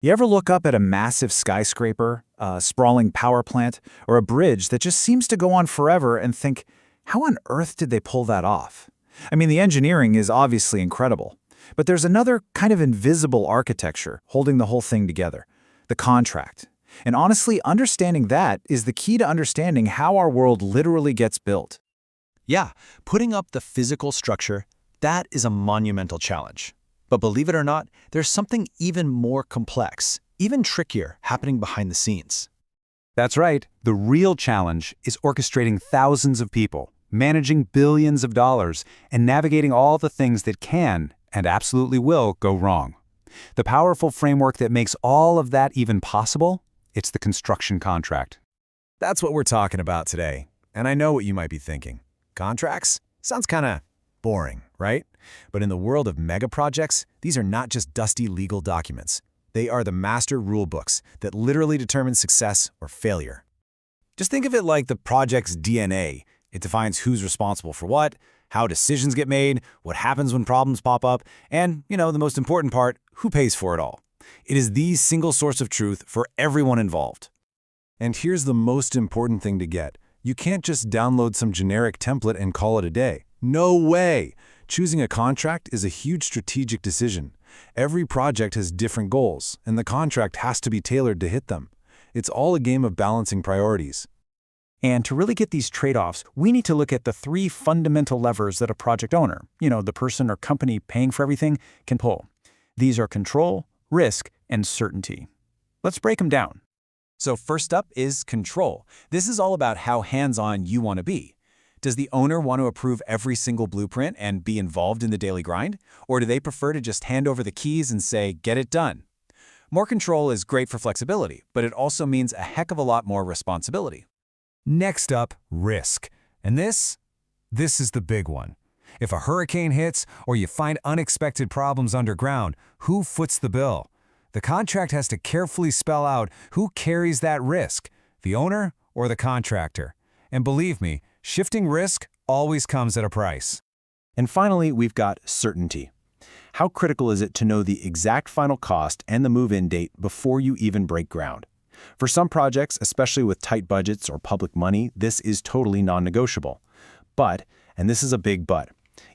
You ever look up at a massive skyscraper, a sprawling power plant, or a bridge that just seems to go on forever and think, how on earth did they pull that off? I mean, the engineering is obviously incredible, but there's another kind of invisible architecture holding the whole thing together, the contract. And honestly, understanding that is the key to understanding how our world literally gets built. Yeah, putting up the physical structure, that is a monumental challenge. But believe it or not, there's something even more complex, even trickier, happening behind the scenes. That's right. The real challenge is orchestrating thousands of people, managing billions of dollars, and navigating all the things that can, and absolutely will, go wrong. The powerful framework that makes all of that even possible, it's the construction contract. That's what we're talking about today. And I know what you might be thinking. Contracts? Sounds kind of boring, right? But in the world of mega projects, these are not just dusty legal documents. They are the master rule books that literally determine success or failure. Just think of it like the project's DNA. It defines who's responsible for what, how decisions get made, what happens when problems pop up, and, the most important part, who pays for it all. It is the single source of truth for everyone involved. And here's the most important thing to get. You can't just download some generic template and call it a day. No way! Choosing a contract is a huge strategic decision. Every project has different goals, and the contract has to be tailored to hit them. It's all a game of balancing priorities. And to really get these trade-offs, we need to look at the three fundamental levers that a project owner, the person or company paying for everything, can pull. These are control, risk, and certainty. Let's break them down. So first up is control. This is all about how hands-on you want to be. Does the owner want to approve every single blueprint and be involved in the daily grind? Or do they prefer to just hand over the keys and say, get it done? More control is great for flexibility, but it also means a heck of a lot more responsibility. Next up, risk. And this is the big one. If a hurricane hits or you find unexpected problems underground, who foots the bill? The contract has to carefully spell out who carries that risk, the owner or the contractor. And believe me, shifting risk always comes at a price. And finally, we've got certainty. How critical is it to know the exact final cost and the move-in date before you even break ground? For some projects, especially with tight budgets or public money, this is totally non-negotiable. But, and this is a big but,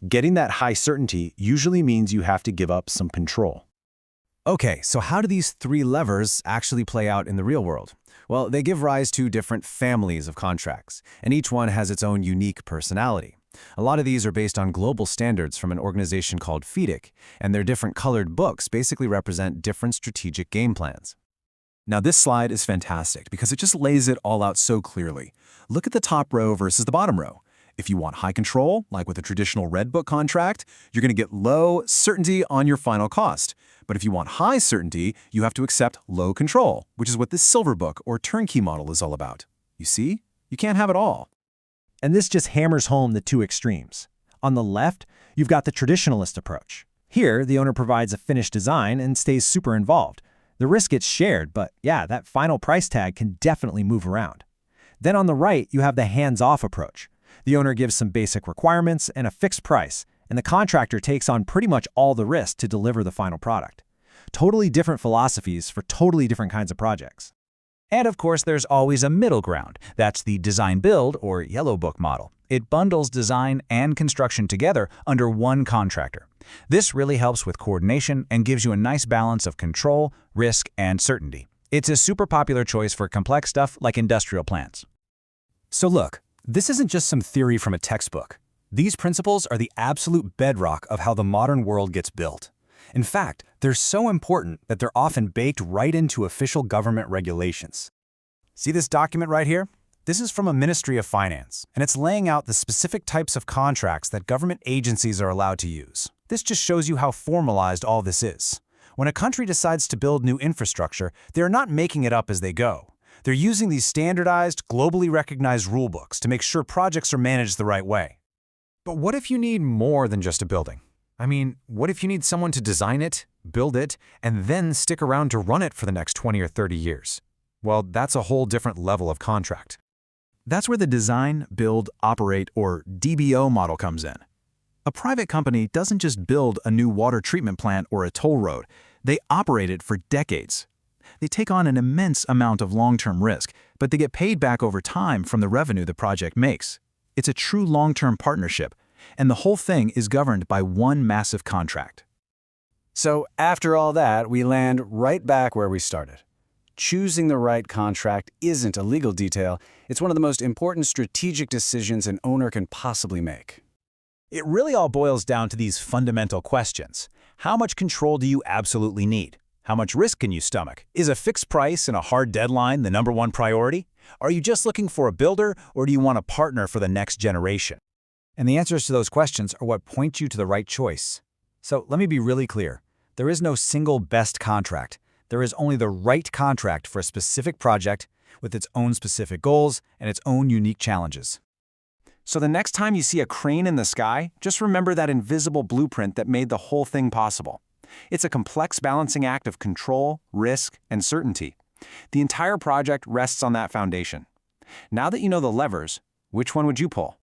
getting that high certainty usually means you have to give up some control. Okay, so how do these three levers actually play out in the real world? Well, they give rise to different families of contracts, and each one has its own unique personality. A lot of these are based on global standards from an organization called FIDIC, and their different colored books basically represent different strategic game plans. Now this slide is fantastic because it just lays it all out so clearly. Look at the top row versus the bottom row. If you want high control, like with a traditional Red Book contract, you're going to get low certainty on your final cost. But if you want high certainty, you have to accept low control, which is what this Silver Book or turnkey model is all about. You see? You can't have it all. And this just hammers home the two extremes. On the left, you've got the traditionalist approach. Here, the owner provides a finished design and stays super involved. The risk gets shared, but yeah, that final price tag can definitely move around. Then on the right, you have the hands-off approach. The owner gives some basic requirements and a fixed price, and the contractor takes on pretty much all the risk to deliver the final product. Totally different philosophies for totally different kinds of projects. And of course, there's always a middle ground. That's the design-build or Yellow Book model. It bundles design and construction together under one contractor. This really helps with coordination and gives you a nice balance of control, risk, and certainty. It's a super popular choice for complex stuff like industrial plants. So look, this isn't just some theory from a textbook. These principles are the absolute bedrock of how the modern world gets built. In fact, they're so important that they're often baked right into official government regulations. See this document right here? This is from a Ministry of Finance, and it's laying out the specific types of contracts that government agencies are allowed to use. This just shows you how formalized all this is. When a country decides to build new infrastructure, they're not making it up as they go. They're using these standardized, globally recognized rulebooks to make sure projects are managed the right way. But what if you need more than just a building? I mean, what if you need someone to design it, build it, and then stick around to run it for the next 20 or 30 years? Well, that's a whole different level of contract. That's where the design, build, operate, or DBO model comes in. A private company doesn't just build a new water treatment plant or a toll road. They operate it for decades, they take on an immense amount of long-term risk, but they get paid back over time from the revenue the project makes. It's a true long-term partnership, and the whole thing is governed by one massive contract. So after all that, we land right back where we started. Choosing the right contract isn't a legal detail, it's one of the most important strategic decisions an owner can possibly make. It really all boils down to these fundamental questions. How much control do you absolutely need? How much risk can you stomach? Is a fixed price and a hard deadline the #1 priority? Are you just looking for a builder, or do you want a partner for the next generation? And the answers to those questions are what point you to the right choice. So let me be really clear. There is no single best contract. There is only the right contract for a specific project with its own specific goals and its own unique challenges. So the next time you see a crane in the sky, just remember that invisible blueprint that made the whole thing possible. It's a complex balancing act of control, risk, and certainty. The entire project rests on that foundation. Now that you know the levers, which one would you pull?